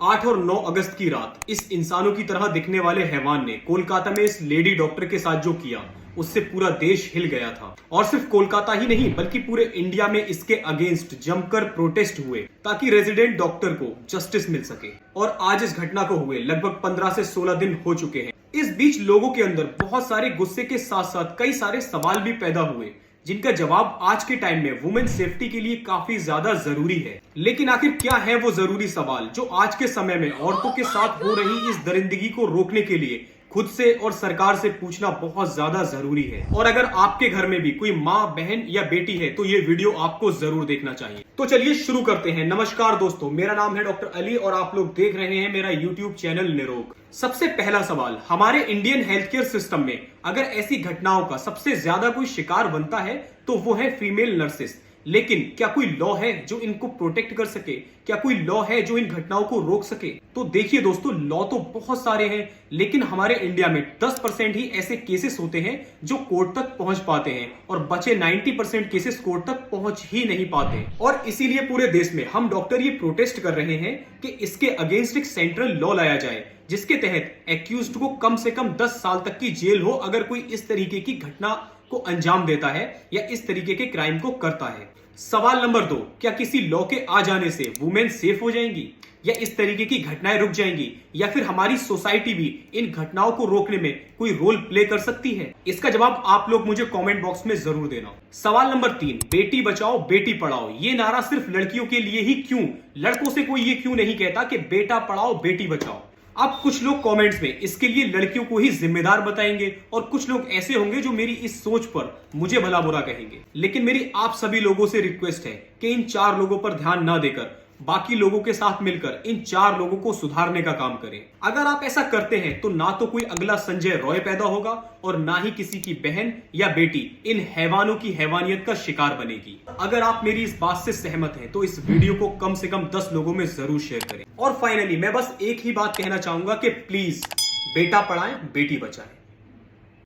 8 और 9 अगस्त की रात इस इंसानों की तरह दिखने वाले हैवान ने कोलकाता में इस लेडी डॉक्टर के साथ जो किया उससे पूरा देश हिल गया था। और सिर्फ कोलकाता ही नहीं बल्कि पूरे इंडिया में इसके अगेंस्ट जमकर प्रोटेस्ट हुए ताकि रेजिडेंट डॉक्टर को जस्टिस मिल सके। और आज इस घटना को हुए लगभग 15 से 16 दिन हो चुके हैं। इस बीच लोगों के अंदर बहुत सारे गुस्से के साथ साथ कई सारे सवाल भी पैदा हुए जिनका जवाब आज के टाइम में वुमेन सेफ्टी के लिए काफी ज्यादा जरूरी है। लेकिन आखिर क्या है वो जरूरी सवाल जो आज के समय में औरतों के साथ हो रही इस दरिंदगी को रोकने के लिए खुद से और सरकार से पूछना बहुत ज्यादा जरूरी है। और अगर आपके घर में भी कोई माँ, बहन या बेटी है तो ये वीडियो आपको जरूर देखना चाहिए। तो चलिए शुरू करते हैं। नमस्कार दोस्तों, मेरा नाम है डॉक्टर अली और आप लोग देख रहे हैं मेरा यूट्यूब चैनल निरोग। सबसे पहला सवाल, हमारे इंडियन हेल्थ केयर सिस्टम में अगर ऐसी घटनाओं का सबसे ज्यादा कोई शिकार बनता है तो वो है फीमेल नर्सेस। लेकिन क्या कोई लॉ है जो इनको प्रोटेक्ट कर सके? क्या कोई लॉ है जो इन घटनाओं को रोक सके? तो देखिए दोस्तों, लॉ तो बहुत सारे हैं लेकिन हमारे इंडिया में 10% ही ऐसे केसेस होते हैं जो कोर्ट तक पहुंच पाते हैं और बचे 90% केसेस कोर्ट तक पहुंच ही नहीं पाते। और इसीलिए पूरे देश में हम डॉक्टर ये प्रोटेस्ट कर रहे हैं कि इसके अगेंस्ट एक सेंट्रल लॉ लाया जाए जिसके तहत एक्यूज्ड को कम से कम 10 साल तक की जेल हो अगर कोई इस तरीके की घटना को अंजाम देता है या इस तरीके के क्राइम को करता है। सवाल नंबर 2, क्या किसी लॉ के आ जाने से वुमेन सेफ हो जाएंगी या इस तरीके की घटनाएं रुक जाएंगी या फिर हमारी सोसाइटी भी इन घटनाओं को रोकने में कोई रोल प्ले कर सकती है? इसका जवाब आप लोग मुझे कमेंट बॉक्स में जरूर देना। सवाल नंबर 3, बेटी बचाओ बेटी पढ़ाओ, ये नारा सिर्फ लड़कियों के लिए ही क्यों? लड़कों से कोई ये क्यों नहीं कहता कि बेटा पढ़ाओ बेटी बचाओ? अब कुछ लोग कमेंट्स में इसके लिए लड़कियों को ही जिम्मेदार बताएंगे और कुछ लोग ऐसे होंगे जो मेरी इस सोच पर मुझे भला बुरा कहेंगे। लेकिन मेरी आप सभी लोगों से रिक्वेस्ट है कि इन 4 लोगों पर ध्यान ना देकर बाकी लोगों के साथ मिलकर इन 4 लोगों को सुधारने का काम करें। अगर आप ऐसा करते हैं तो ना तो कोई अगला संजय रॉय पैदा होगा और ना ही किसी की बहन या बेटी इन हैवानों की हैवानियत का शिकार बनेगी। अगर आप मेरी इस बात से सहमत हैं तो इस वीडियो को कम से कम 10 लोगों में जरूर शेयर करें। और फाइनली मैं बस एक ही बात कहना चाहूंगा कि प्लीज बेटा पढ़ाएं बेटी बचाएं।